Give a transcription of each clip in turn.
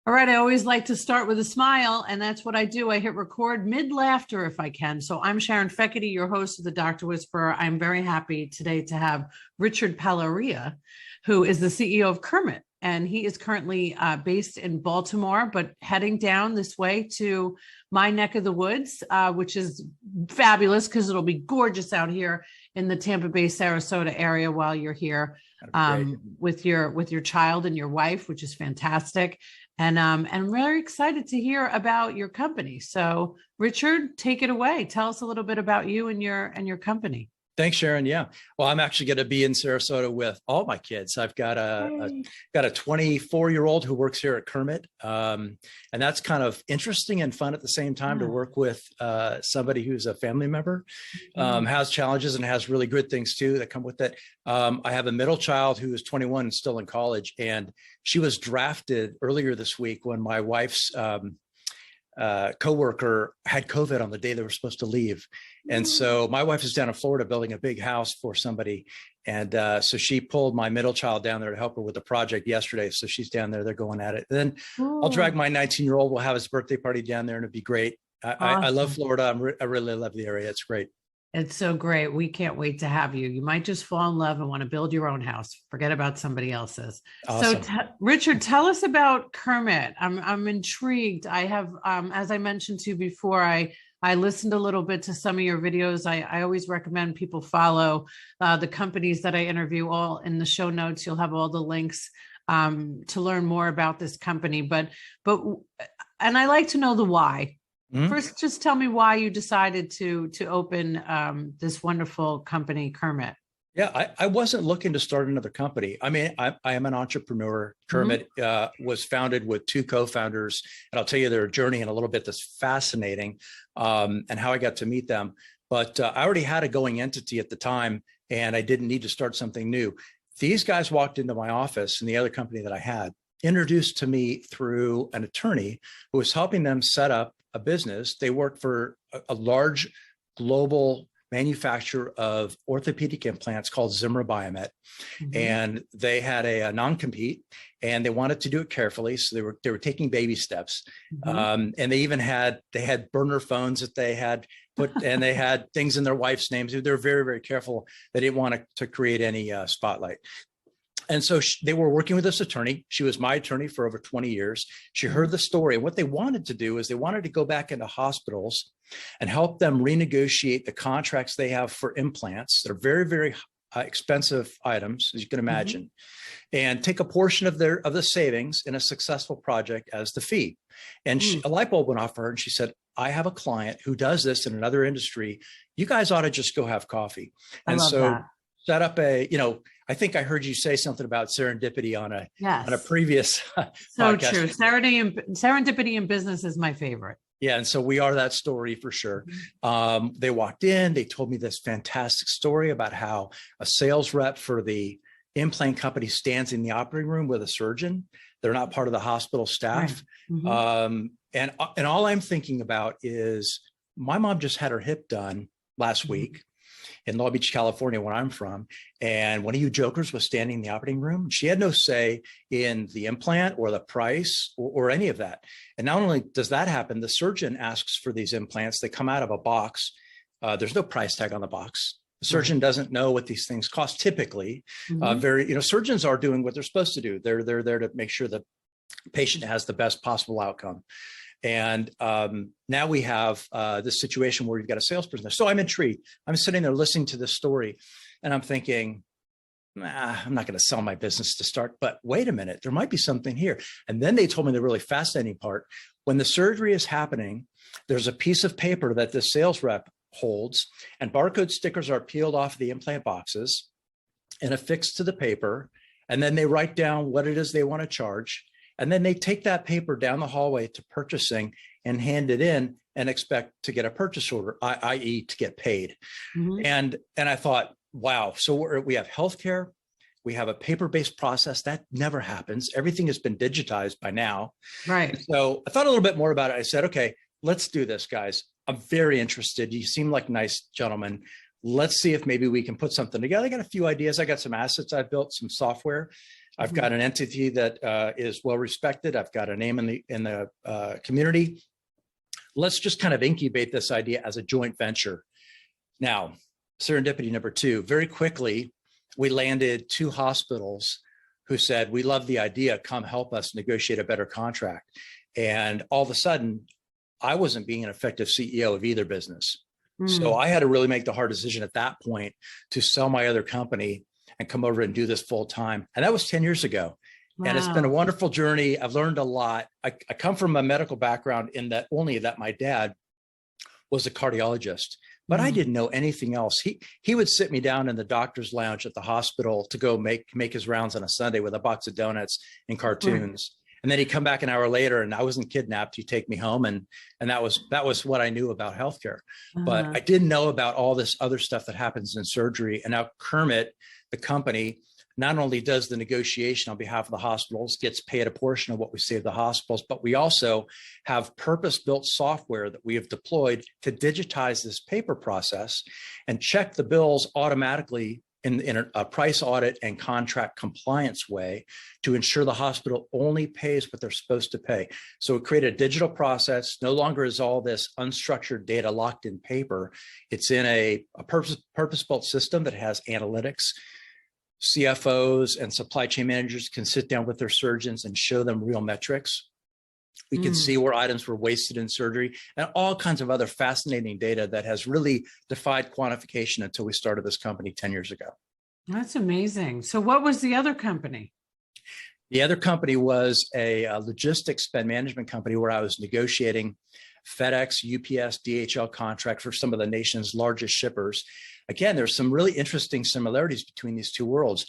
All right. I always like to start with a smile, and that's what I do. I hit record mid laughter if I can. So I'm Sharon Feckerty, your host of the Dr. Whisperer. I'm very happy today to have Richard Palarea, who is the CEO of Kermit. And he is currently based in Baltimore, but heading down this way to my neck of the woods, which is fabulous because it'll be gorgeous out here in the Tampa Bay, Sarasota area while you're here with your child and your wife, which is fantastic. And I'm very excited to hear about your company. So, Richard, take it away. Tell us a little bit about you and your company. Thanks, Sharon. Yeah. Well, I'm actually going to be in Sarasota with all my kids. I've got a 24-year-old who works here at Kermit. And that's kind of interesting and fun at the same time to work with somebody who's a family member, has challenges and has really good things too that come with it. I have a middle child who is 21 and still in college. And she was drafted earlier this week when my wife's coworker had COVID on the day they were supposed to leave. And so my wife is down in Florida building a big house for somebody. And so she pulled my middle child down there to help her with the project yesterday. So she's down there, they're going at it. And then I'll drag my 19-year-old, we'll have his birthday party down there and it'd be great. I love Florida. I really love the area. It's great. It's so great. We can't wait to have you. You might just fall in love and want to build your own house. Forget about somebody else's. Awesome. So Richard, tell us about Kermit. I'm intrigued. I have, as I mentioned to you before, I listened a little bit to some of your videos. I always recommend people follow the companies that I interview. All in the show notes. You'll have all the links to learn more about this company. But and I like to know the why. First, just tell me why you decided to open this wonderful company, Kermit. Yeah, I wasn't looking to start another company. I mean, I am an entrepreneur. Kermit was founded with two co-founders, and I'll tell you their journey in a little bit that's fascinating and how I got to meet them. But I already had a going entity at the time, and I didn't need to start something new. These guys walked into my office, and the other company that I had introduced to me through an attorney who was helping them set up a business. They worked for a large global manufacturer of orthopedic implants called Zimmer Biomet. And they had a non-compete and they wanted to do it carefully. So they were taking baby steps. And they even had burner phones that they had put, and they had things in their wife's names. They were very, very careful. They didn't want to create any spotlight. And so they were working with this attorney. She was my attorney for over 20 years. She heard the story. And what they wanted to do is they wanted to go back into hospitals and help them renegotiate the contracts they have for implants. They're very, very expensive items, as you can imagine, and take a portion of the savings in a successful project as the fee. And a light bulb went off for her and she said, I have a client who does this in another industry. You guys ought to just go have coffee. And so set up I think I heard you say something about serendipity on a previous so podcast. True. Serendipity in business is my favorite. Yeah. And so we are that story for sure. They walked in, they told me this fantastic story about how a sales rep for the implant company stands in the operating room with a surgeon. They're not part of the hospital staff. And all I'm thinking about is my mom just had her hip done last week in Long Beach, California, where I'm from. And one of you jokers was standing in the operating room. She had no say in the implant or the price or any of that. And not only does that happen, the surgeon asks for these implants. They come out of a box. There's no price tag on the box. The surgeon doesn't know what these things cost typically. Surgeons are doing what they're supposed to do. They're there to make sure the patient has the best possible outcome. And now we have this situation where we've got a salesperson there. So I'm intrigued. I'm sitting there listening to this story and I'm thinking, I'm not going to sell my business to start, but wait a minute, there might be something here. And then they told me the really fascinating part. When the surgery is happening, there's a piece of paper that the sales rep holds and barcode stickers are peeled off the implant boxes and affixed to the paper. And then they write down what it is they want to charge. And then they take that paper down the hallway to purchasing and hand it in and expect to get a purchase order, i.e. to get paid. And I thought, wow, so we have healthcare, we have a paper-based process that never happens. Everything has been digitized by now. Right. And so I thought a little bit more about it. I said, okay, let's do this, guys. I'm very interested. You seem like nice gentlemen. Let's see if maybe we can put something together. I got a few ideas. I got some assets I've built, some software. I've got an entity that is well respected. I've got a name in the community. Let's just kind of incubate this idea as a joint venture. Now, serendipity number two, very quickly, we landed two hospitals who said, we love the idea, come help us negotiate a better contract. And all of a sudden, I wasn't being an effective CEO of either business. So I had to really make the hard decision at that point to sell my other company and come over and do this full time. And that was 10 years ago. Wow. And it's been a wonderful journey. I've learned a lot. I come from a medical background in that only that my dad was a cardiologist, but I didn't know anything else. He would sit me down in the doctor's lounge at the hospital to go make his rounds on a Sunday with a box of donuts and cartoons. And then he'd come back an hour later and I wasn't kidnapped. He'd take me home. And that was what I knew about healthcare. But I didn't know about all this other stuff that happens in surgery. And now Kermit, the company, not only does the negotiation on behalf of the hospitals, gets paid a portion of what we save the hospitals, but we also have purpose-built software that we have deployed to digitize this paper process and check the bills automatically in a price audit and contract compliance way to ensure the hospital only pays what they're supposed to pay. So we create a digital process. No longer is all this unstructured data locked in paper. It's in a purpose-built system that has analytics. CFOs and supply chain managers can sit down with their surgeons and show them real metrics. We can see where items were wasted in surgery and all kinds of other fascinating data that has really defied quantification until we started this company 10 years ago. That's amazing. So what was the other company? The other company was a logistics spend management company where I was negotiating FedEx, UPS, DHL contract for some of the nation's largest shippers. Again, there's some really interesting similarities between these two worlds.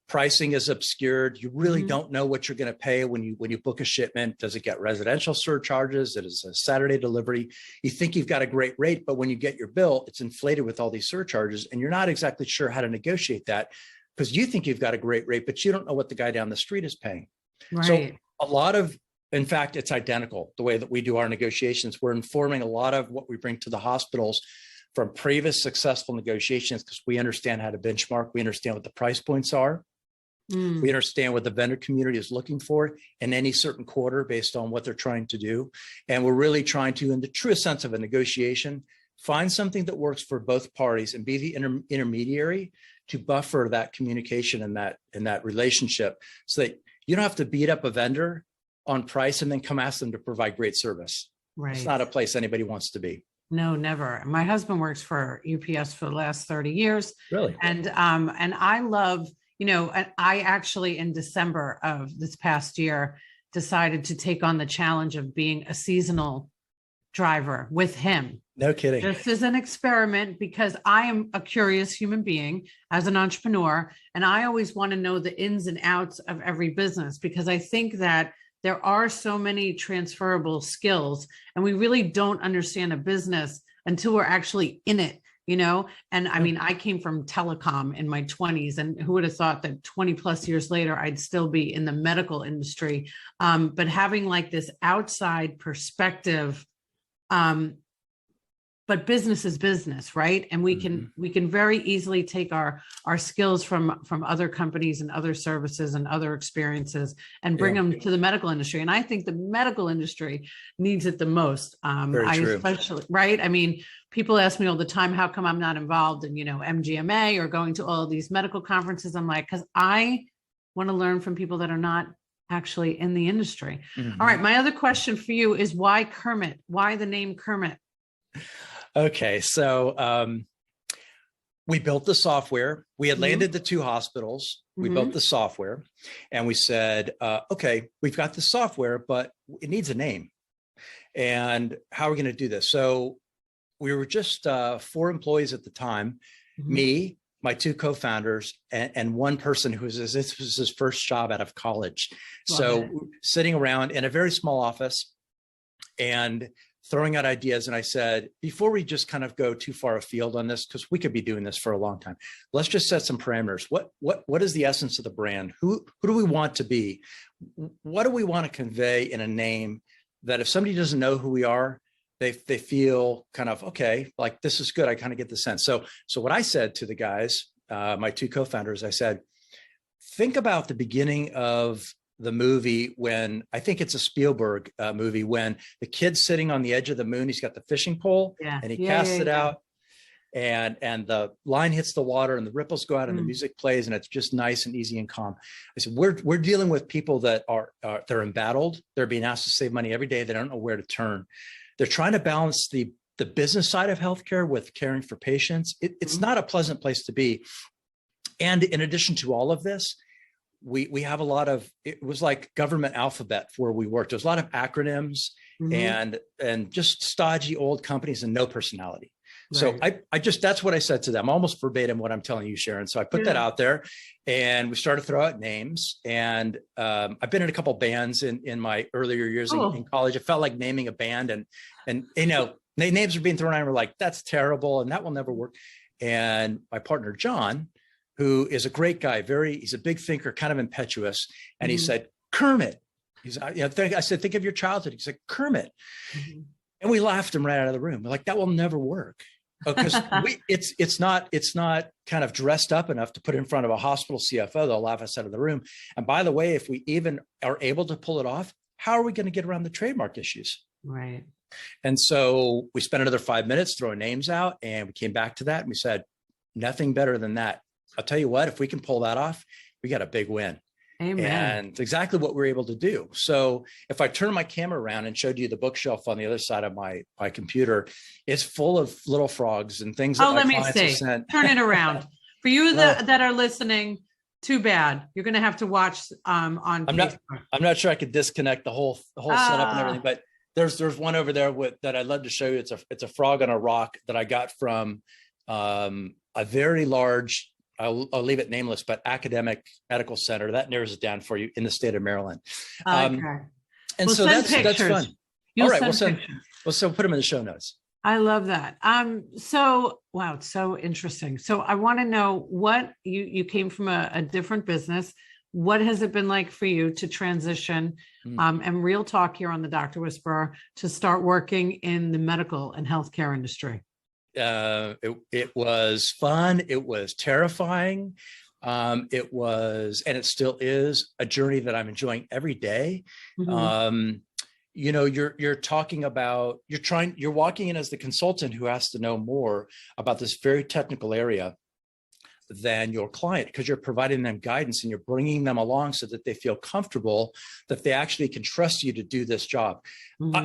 Pricing is obscured. You really don't know what you're going to pay when you book a shipment. Does it get residential surcharges? It is a Saturday delivery. You think you've got a great rate, but when you get your bill, it's inflated with all these surcharges, and you're not exactly sure how to negotiate that because you think you've got a great rate, but you don't know what the guy down the street is paying. Right. So a lot of, in fact, it's identical the way that we do our negotiations. We're informing a lot of what we bring to the hospitals from previous successful negotiations because we understand how to benchmark. We understand what the price points are. We understand what the vendor community is looking for in any certain quarter based on what they're trying to do. And we're really trying to, in the truest sense of a negotiation, find something that works for both parties and be the intermediary to buffer that communication and that relationship so that you don't have to beat up a vendor on price and then come ask them to provide great service. Right. It's not a place anybody wants to be. No, never. My husband works for UPS for the last 30 years. Really? And I love, I actually in December of this past year decided to take on the challenge of being a seasonal driver with him. No kidding. This is an experiment because I am a curious human being as an entrepreneur, and I always want to know the ins and outs of every business because I think that there are so many transferable skills and we really don't understand a business until we're actually in it. And I mean, I came from telecom in my 20s, and who would have thought that 20 plus years later, I'd still be in the medical industry. But having like this outside perspective, but business is business, right? And we can very easily take our skills from other companies and other services and other experiences and bring them to the medical industry. And I think the medical industry needs it the most. Especially, right? I mean, people ask me all the time, how come I'm not involved in, MGMA or going to all of these medical conferences? I'm like, because I want to learn from people that are not actually in the industry. All right. My other question for you is why Kermit? Why the name Kermit? Okay. So we built the software. We had landed the two hospitals. We built the software and we said, okay, we've got the software, but it needs a name. And how are we going to do this? So we were just 4 employees at the time, me, my 2 co-founders, and one person this was his first job out of college. Sitting around in a very small office and throwing out ideas. And I said, before we just kind of go too far afield on this, because we could be doing this for a long time, let's just set some parameters. What is the essence of the brand? Who do we want to be? What do we want to convey in a name that if somebody doesn't know who we are, they feel kind of, okay, like this is good. I kind of get the sense. So what I said to the guys, my 2 co-founders, I said, think about the beginning of the movie when I think it's a Spielberg movie when the kid's sitting on the edge of the moon, he's got the fishing pole and he casts it out and the line hits the water and the ripples go out and the music plays and it's just nice and easy and calm. I said, we're dealing with people that they're embattled. They're being asked to save money every day. They don't know where to turn. They're trying to balance the business side of healthcare with caring for patients. It's not a pleasant place to be. And in addition to all of this, we have a lot of, it was like government alphabet where we worked. There's a lot of acronyms and just stodgy old companies and no personality. So I just, that's what I said to them, almost verbatim what I'm telling you, Sharon. So I put that out there and we started to throw out names. And I've been in a couple bands in my earlier years in college. It felt like naming a band and you know, names are being thrown out and we're like, that's terrible. And that will never work. And my partner, John, who is a great guy, he's a big thinker, kind of impetuous. And he said, Kermit. I said, think of your childhood. He said, Kermit. And we laughed him right out of the room. We're like, that will never work. Because it's not kind of dressed up enough to put in front of a hospital CFO. They'll laugh us out of the room. And by the way, if we even are able to pull it off, how are we going to get around the trademark issues? Right. And so we spent another 5 minutes throwing names out and we came back to that and we said, nothing better than that. I'll tell you what, if we can pull that off, we got a big win. Amen. And it's exactly what we're able to do. So if I turn my camera around and showed you the bookshelf on the other side of my computer, it's full of little frogs and things. Let me see. Turn it around. For you that are listening, too bad. You're going to have to watch on Facebook. I'm not sure I could disconnect the whole setup and everything, but there's one over there that I'd love to show you. It's a frog on a rock that I got from a very large, I'll leave it nameless, but academic medical center. That narrows it down for you in the state of Maryland. And so that's fun. All right, we'll put them in the show notes. I love that. So, wow, it's so interesting. So I want to know what you came from a different business. What has it been like for you to transition and real talk here on the Dr. Whisperer to start working in the medical and healthcare industry? It was fun. It was terrifying. It was, and it still is, a journey that I'm enjoying every day. You know, you're talking about, you're walking in as the consultant who has to know more about this very technical area than your client, because you're providing them guidance and you're bringing them along so that they feel comfortable that they actually can trust you to do this job.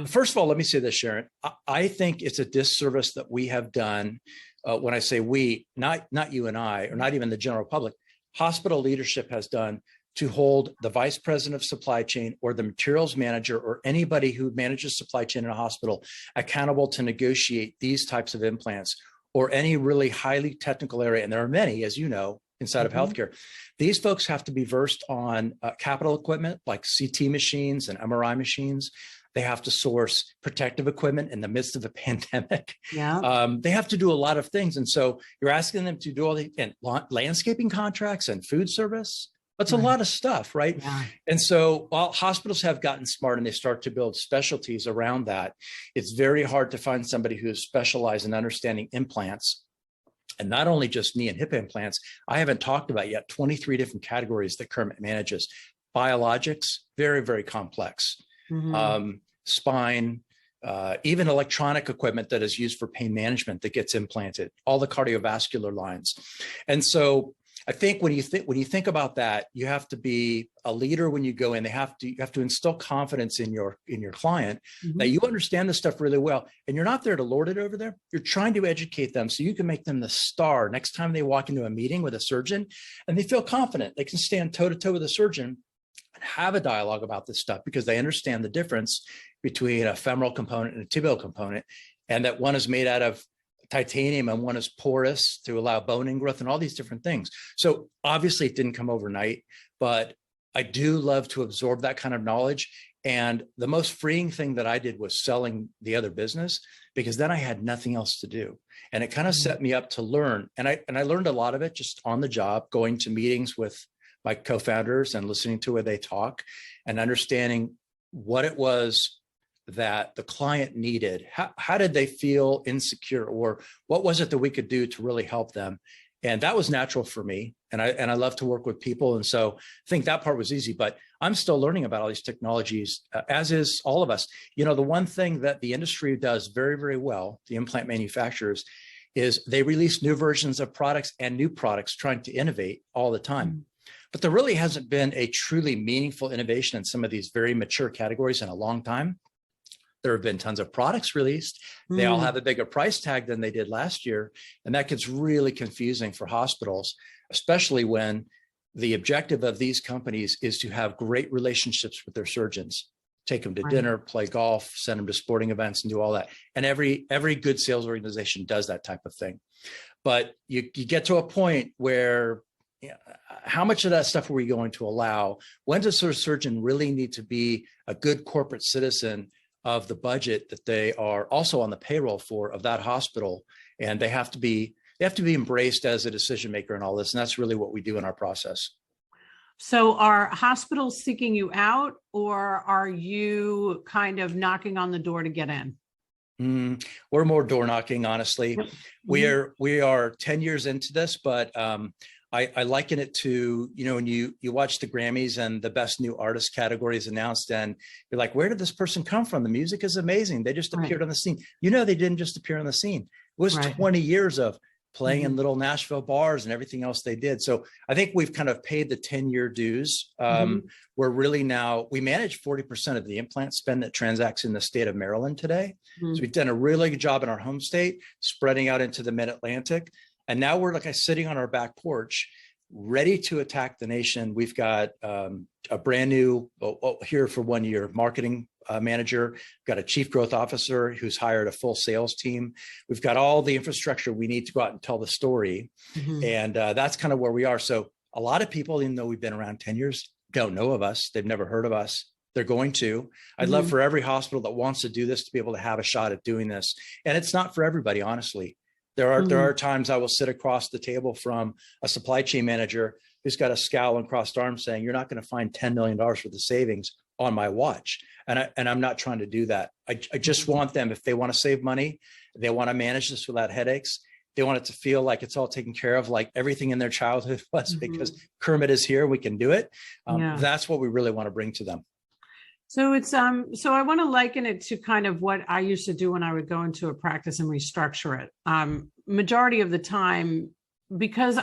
First of all, let me say this, Sharon. I think it's a disservice that we have done. When I say we, not you and I, or not even the general public, hospital leadership has done, to hold the vice president of supply chain or the materials manager or anybody who manages supply chain in a hospital accountable to negotiate these types of implants or any really highly technical area. And there are many, as you know, inside of healthcare. These folks have to be versed on capital equipment like CT machines and MRI machines. They have to source protective equipment in the midst of a pandemic. They have to do a lot of things. And so you're asking them to do all the landscaping contracts and food service. That's a lot of stuff, right? And so while hospitals have gotten smart and they start to build specialties around that, it's very hard to find somebody who is specialized in understanding implants, and not only just knee and hip implants. I haven't talked about yet 23 different categories that Kermit manages. Biologics, very, very complex. Spine, even electronic equipment that is used for pain management that gets implanted, all the cardiovascular lines. And so I think when you think about that, you have to be a leader when you go in. You have to instill confidence in your client that you understand this stuff really well, and you're not there to lord it over there. You're trying to educate them so you can make them the star next time they walk into a meeting with a surgeon, and they feel confident they can stand toe to toe with a surgeon and have a dialogue about this stuff because they understand the difference between a femoral component and a tibial component, and that one is made out of titanium and one is porous to allow bone ingrowth and all these different things. So obviously it didn't come overnight, but I do love to absorb that kind of knowledge. And the most freeing thing that I did was selling the other business, because then I had nothing else to do. And it kind of set me up to learn. And I learned a lot of it just on the job, going to meetings with my co-founders and listening to where they talk and understanding what it was that the client needed. How did they feel insecure, or what was it that we could do to really help them? And that was natural for me. And I love to work with people. And so I think that part was easy, but I'm still learning about all these technologies, as is all of us. The one thing that the industry does very, very well, the implant manufacturers, is they release new versions of products and new products trying to innovate all the time. But there really hasn't been a truly meaningful innovation in some of these very mature categories in a long time. There have been tons of products released. They all have a bigger price tag than they did last year. And that gets really confusing for hospitals, especially when the objective of these companies is to have great relationships with their surgeons, take them to dinner, play golf, send them to sporting events, and do all that. And every good sales organization does that type of thing. But you get to a point where, how much of that stuff are we going to allow? When does a surgeon really need to be a good corporate citizen of the budget that they are also on the payroll for of that hospital? And they have to be embraced as a decision maker in all this. And that's really what we do in our process. So are hospitals seeking you out, or are you kind of knocking on the door to get in? We're more door knocking, honestly. Yep. We are 10 years into this, but I liken it to, when you watch the Grammys and the best new artist category is announced, and you're like, where did this person come from? The music is amazing. They just appeared on the scene. They didn't just appear on the scene. It was 20 years of playing in little Nashville bars and everything else they did. So I think we've kind of paid the 10-year dues. We're really now, we manage 40% of the implant spend that transacts in the state of Maryland today. So we've done a really good job in our home state, spreading out into the mid-Atlantic. And now we're sitting on our back porch, ready to attack the nation. We've got a brand new, here for 1 year, marketing manager. We've got a chief growth officer who's hired a full sales team. We've got all the infrastructure we need to go out and tell the story. And that's kind of where we are. So a lot of people, even though we've been around 10 years, don't know of us. They've never heard of us. They're going to. I'd love for every hospital that wants to do this to be able to have a shot at doing this. And it's not for everybody, honestly. There are times I will sit across the table from a supply chain manager who's got a scowl and crossed arms saying, you're not going to find $10 million worth of savings on my watch. And I'm not trying to do that. I just want them, if they want to save money, they want to manage this without headaches, they want it to feel like it's all taken care of, like everything in their childhood was, because Kermit is here, we can do it. That's what we really want to bring to them. So it's so I want to liken it to kind of what I used to do when I would go into a practice and restructure it. Majority of the time, because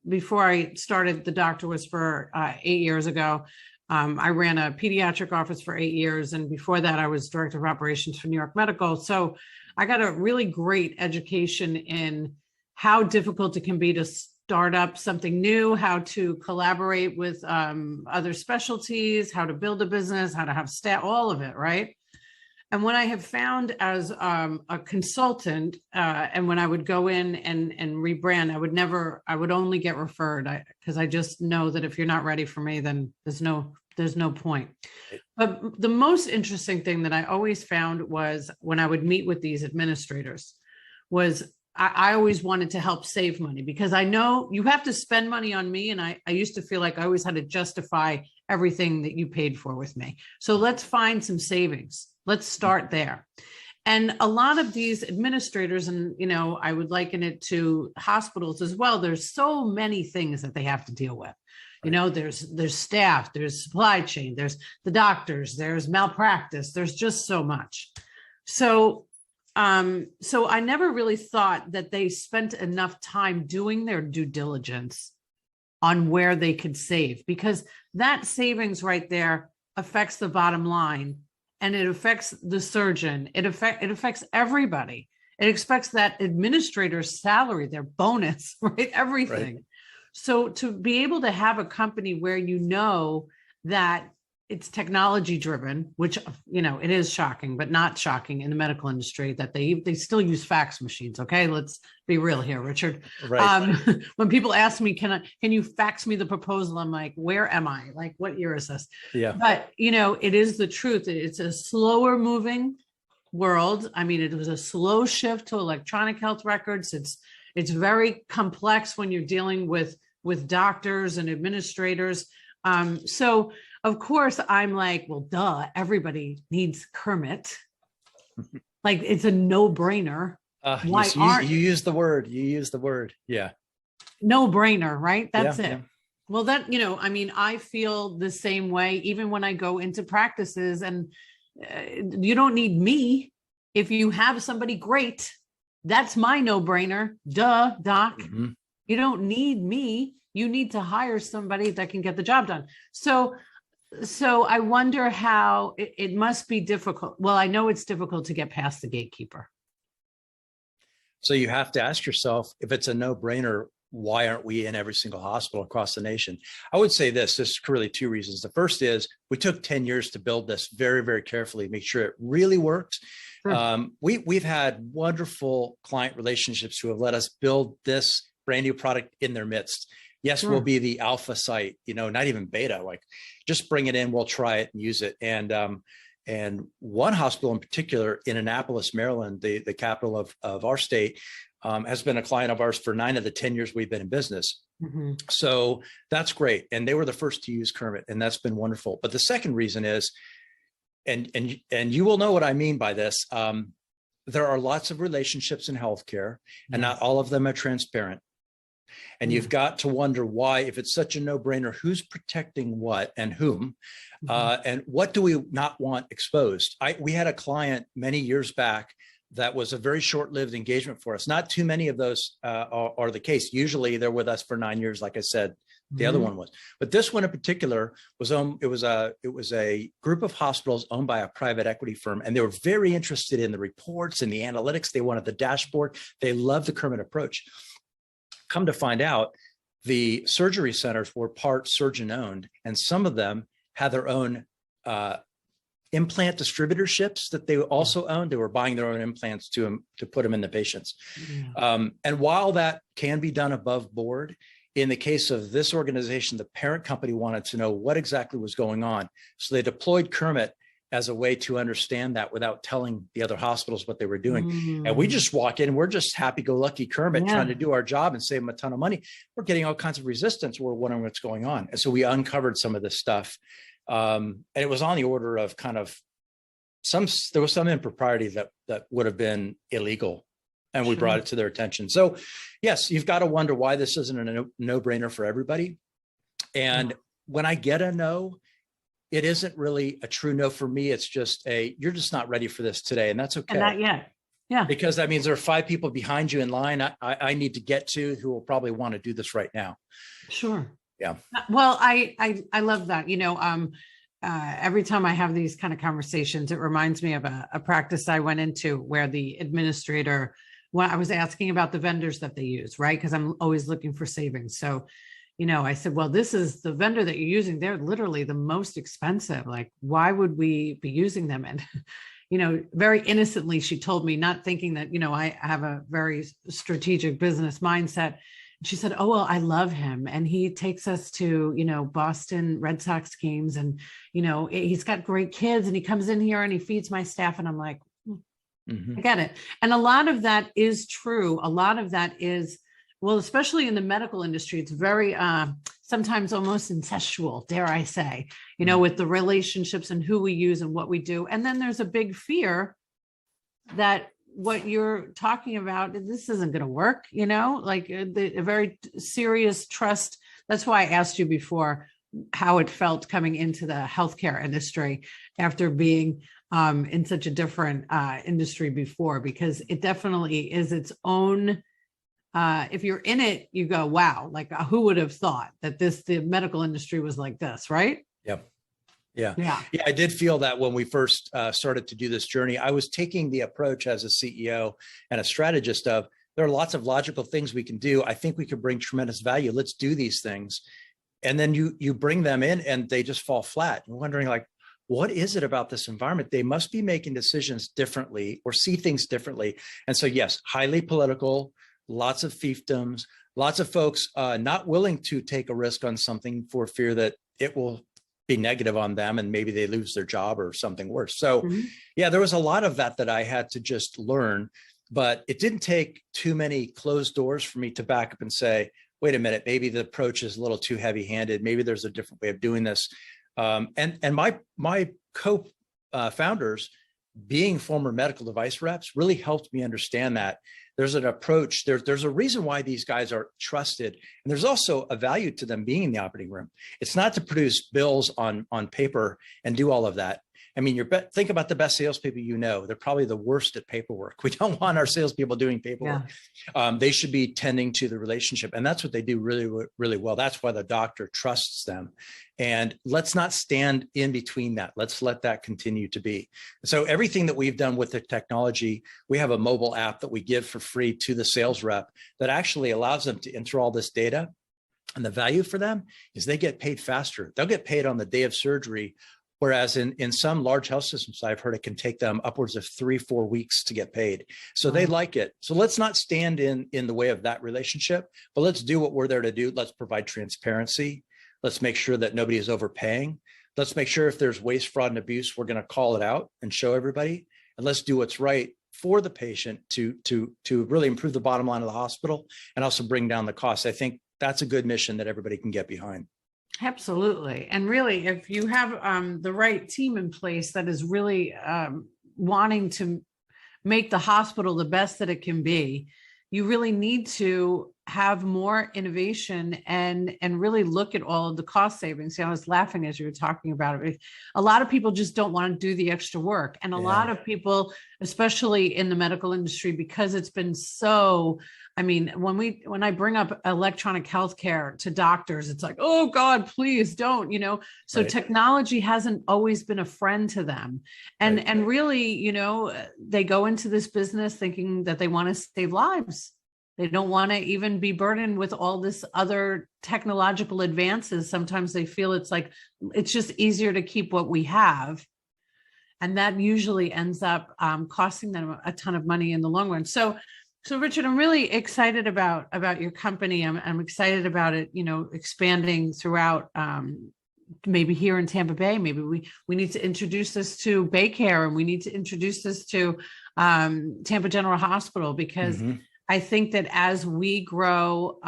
before I started the Dr. Whisperer 8 years ago, I ran a pediatric office for 8 years, and before that, I was director of operations for New York Medical. So I got a really great education in how difficult it can be to start up something new, how to collaborate with other specialties, how to build a business, how to have staff, all of it, right? And what I have found as a consultant, and when I would go in and rebrand, I would only get referred, because I just know that if you're not ready for me, then there's no point. But the most interesting thing that I always found was when I would meet with these administrators was I always wanted to help save money, because I know you have to spend money on me. And I used to feel like I always had to justify everything that you paid for with me. So let's find some savings. Let's start there. And a lot of these administrators, and, I would liken it to hospitals as well. There's so many things that they have to deal with. There's staff, there's supply chain, there's the doctors, there's malpractice, there's just so much. So I never really thought that they spent enough time doing their due diligence on where they could save, because that savings right there affects the bottom line, and it affects the surgeon. It affects everybody. It affects that administrator's salary, their bonus, right? Everything. Right. So to be able to have a company where that it's technology driven, which, it is shocking, but not shocking in the medical industry that they still use fax machines. Okay. Let's be real here, Richard. Right. When people ask me, can you fax me the proposal? I'm like, where am I? Like, what year is this? Yeah. But it is the truth. It's a slower moving world. I mean, it was a slow shift to electronic health records. It's very complex when you're dealing with doctors and administrators. So of course I'm like, well, duh, everybody needs Kermit. Like, it's a no brainer. You use the word. Yeah. no brainer, right? That's Yeah, it. yeah. Well, that, I mean, I feel the same way, even when I go into practices, and you don't need me. If you have somebody great, that's my no brainer. Duh, doc. Mhm. You don't need me. You need to hire somebody that can get the job done. So I wonder how it must be difficult. Well, I know it's difficult to get past the gatekeeper. So you have to ask yourself, if it's a no-brainer, why aren't we in every single hospital across the nation? I would say this is really two reasons. The first is we took 10 years to build this very, very carefully, make sure it really works. Sure. We've had wonderful client relationships who have let us build this brand new product in their midst. Yes, we'll Sure. be the alpha site, not even beta, like just bring it in, we'll try it and use it. And one hospital in particular in Annapolis, Maryland, the capital of our state, has been a client of ours for 9 of the 10 years we've been in business. Mhm. So that's great. And they were the first to use Kermit, and that's been wonderful. But the second reason is, and you will know what I mean by this, there are lots of relationships in healthcare, and not all of them are transparent. And you've got to wonder why, if it's such a no-brainer, who's protecting what and whom, and what do we not want exposed? We had a client many years back that was a very short-lived engagement for us. Not too many of those are the case. Usually they're with us for 9 years, like I said, the other one was. But this one in particular was it was a group of hospitals owned by a private equity firm, and they were very interested in the reports and the analytics. They wanted the dashboard. They loved the Kermit approach. Come to find out, the surgery centers were part surgeon owned, and some of them had their own implant distributorships that they also owned. They were buying their own implants to put them in the patients. And while that can be done above board, in the case of this organization, the parent company wanted to know what exactly was going on. So they deployed Kermit as a way to understand that without telling the other hospitals what they were doing. And we just walk in and we're just happy-go-lucky Kermit trying to do our job and save them a ton of money. We're getting all kinds of resistance. We're wondering what's going on. And so we uncovered some of this stuff. And it was on the order of there was some impropriety that would have been illegal. And we brought it to their attention. So yes, you've got to wonder why this isn't a no-brainer for everybody. And when I get a no, it isn't really a true no for me. It's just you're just not ready for this today. And that's okay. And not yet. Yeah. Because that means there are 5 people behind you in line I need to get to who will probably want to do this right now. Sure. Yeah. Well, I love that. Every time I have these kind of conversations, it reminds me of a practice I went into where the administrator, when I was asking about the vendors that they use, right? Because I'm always looking for savings. So, I said, well, this is the vendor that you're using. They're literally the most expensive. Like, why would we be using them? And, very innocently, she told me, not thinking that, I have a very strategic business mindset. She said, oh, well, I love him. And he takes us to, Boston Red Sox games. And, he's got great kids, and he comes in here and he feeds my staff. And I'm like, I get it. And a lot of that is true. A lot of that is, well, especially in the medical industry, it's very, sometimes almost incestual, dare I say, with the relationships and who we use and what we do. And then there's a big fear that what you're talking about, this isn't going to work, like a very serious trust. That's why I asked you before how it felt coming into the healthcare industry after being in such a different industry before, because it definitely is its own. If you're in it, you go, wow, like who would have thought that the medical industry was like this, right? Yep. Yeah. I did feel that when we first started to do this journey. I was taking the approach as a CEO and a strategist of, there are lots of logical things we can do. I think we could bring tremendous value. Let's do these things. And then you bring them in and they just fall flat. You're wondering, like, what is it about this environment? They must be making decisions differently or see things differently. And so, yes, highly political, lots of fiefdoms, lots of folks not willing to take a risk on something for fear that it will be negative on them and maybe they lose their job or something worse. So yeah, there was a lot of that I had to just learn, but it didn't take too many closed doors for me to back up and say, wait a minute, maybe the approach is a little too heavy-handed. Maybe there's a different way of doing this. And my co-founders being former medical device reps really helped me understand that there's an approach, there's a reason why these guys are trusted. And there's also a value to them being in the operating room. It's not to produce bills on paper and do all of that. I mean, think about the best salespeople you know. They're probably the worst at paperwork. We don't want our salespeople doing paperwork. Yeah. They should be tending to the relationship. And that's what they do really, really well. That's why the doctor trusts them. And let's not stand in between that. Let's let that continue to be. So everything that we've done with the technology, we have a mobile app that we give for free to the sales rep that actually allows them to enter all this data. And the value for them is they get paid faster. They'll get paid on the day of surgery. Whereas in some large health systems, I've heard it can take them upwards of 3-4 weeks to get paid. So they like it. So let's not stand in the way of that relationship, but let's do what we're there to do. Let's provide transparency. Let's make sure that nobody is overpaying. Let's make sure if there's waste, fraud, and abuse, we're going to call it out and show everybody. And let's do what's right for the patient to really improve the bottom line of the hospital and also bring down the costs. I think that's a good mission that everybody can get behind. Absolutely. And really, if you have the right team in place that is really wanting to make the hospital the best that it can be, you really need to have more innovation and really look at all of the cost savings. I was laughing as you were talking about it. A lot of people just don't want to do the extra work. And a lot of people, especially in the medical industry, because it's been so, I mean, when I bring up electronic healthcare to doctors, it's like, oh God, please don't, so technology hasn't always been a friend to them. And really, they go into this business thinking that they want to save lives. They don't want to even be burdened with all this other technological advances. Sometimes they feel it's just easier to keep what we have. And that usually ends up costing them a ton of money in the long run. So Richard, I'm really excited about your company. I'm excited about it, expanding throughout, maybe here in Tampa Bay. Maybe we need to introduce this to Baycare, and we need to introduce this to Tampa General Hospital, because I think that as we grow,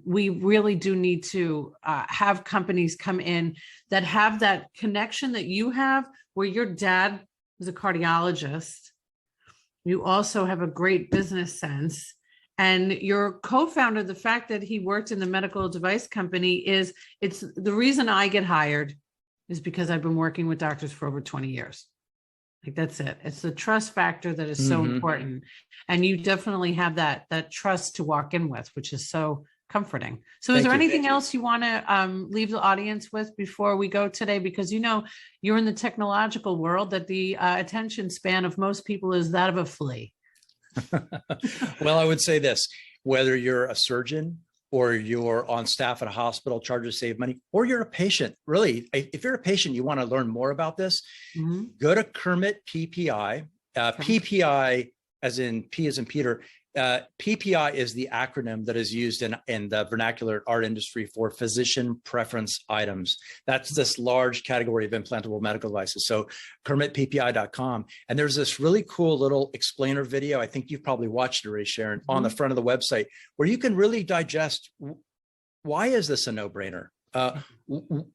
we really do need to have companies come in that have that connection that you have, where your dad was a cardiologist. You also have a great business sense. And your co-founder, the fact that he worked in the medical device company it's the reason I get hired is because I've been working with doctors for over 20 years. That's it. It's the trust factor that is so important. And you definitely have that trust to walk in with, which is so comforting. So is there anything else you want to leave the audience with before we go today? Because, you're in the technological world that the attention span of most people is that of a flea. Well, I would say this, whether you're a surgeon or you're on staff at a hospital, charged to save money, or you're a patient, really, if you're a patient, you want to learn more about this, go to Kermit PPI, PPI as in P as in Peter. PPI is the acronym that is used in the vernacular art industry for physician preference items. That's this large category of implantable medical devices. So KermitPPI.com. And there's this really cool little explainer video. I think you've probably watched it already, Sharon, on the front of the website, where you can really digest, why is this a no-brainer?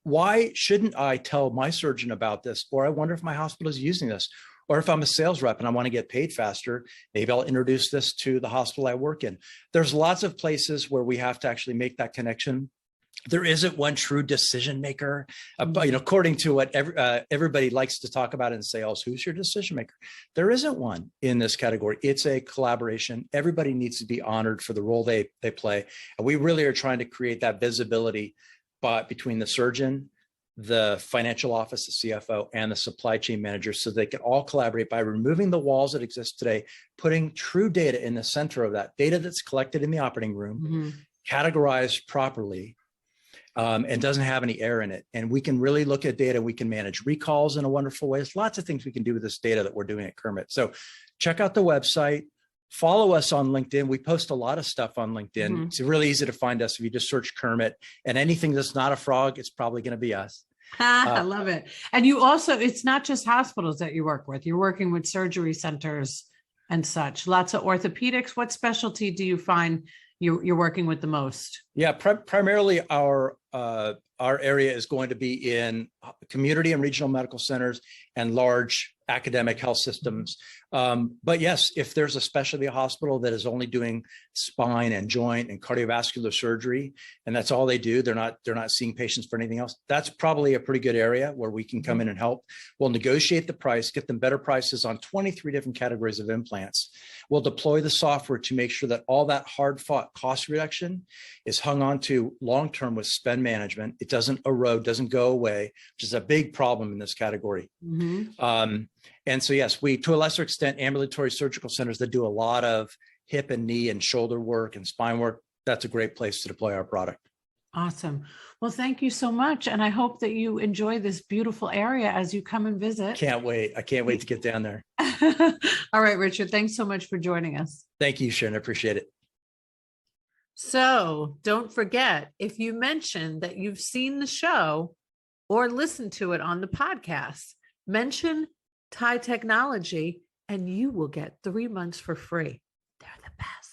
Why shouldn't I tell my surgeon about this? Or I wonder if my hospital is using this. Or if I'm a sales rep and I want to get paid faster, maybe I'll introduce this to the hospital I work in. There's lots of places where we have to actually make that connection. There isn't one true decision maker, but according to what everybody likes to talk about in sales, who's your decision maker? There isn't one in this category. It's a collaboration. Everybody needs to be honored for the role they play. And we really are trying to create that visibility between the surgeon, the financial office, the CFO, and the supply chain manager, so they can all collaborate by removing the walls that exist today, putting true data in the center of that, data that's collected in the operating room, categorized properly, and doesn't have any error in it. And we can really look at data. We can manage recalls in a wonderful way. There's lots of things we can do with this data that we're doing at Kermit. So check out the website. Follow us on LinkedIn. We post a lot of stuff on LinkedIn. It's really easy to find us if you just search Kermit, and anything that's not a frog, it's probably going to be us. I love it. And you also, it's not just hospitals that you work with. You're working with surgery centers and such. Lots of orthopedics. What specialty do you find you're working with the most? Yeah, primarily our area is going to be in community and regional medical centers and large academic health systems. But yes, if there's a specialty hospital that is only doing spine and joint and cardiovascular surgery, and that's all they do, they're not seeing patients for anything else, that's probably a pretty good area where we can come in and help. We'll negotiate the price, get them better prices on 23 different categories of implants. We'll deploy the software to make sure that all that hard-fought cost reduction is hung on to long-term with spend management. It doesn't erode, doesn't go away, which is a big problem in this category. And so, yes, we, to a lesser extent, ambulatory surgical centers that do a lot of hip and knee and shoulder work and spine work, that's a great place to deploy our product. Awesome. Well, thank you so much. And I hope that you enjoy this beautiful area as you come and visit. Can't wait. I can't wait to get down there. All right, Richard, thanks so much for joining us. Thank you, Sharon. I appreciate it. So don't forget, if you mention that you've seen the show or listened to it on the podcast, mention Thai Technology and you will get 3 months for free. They're the best.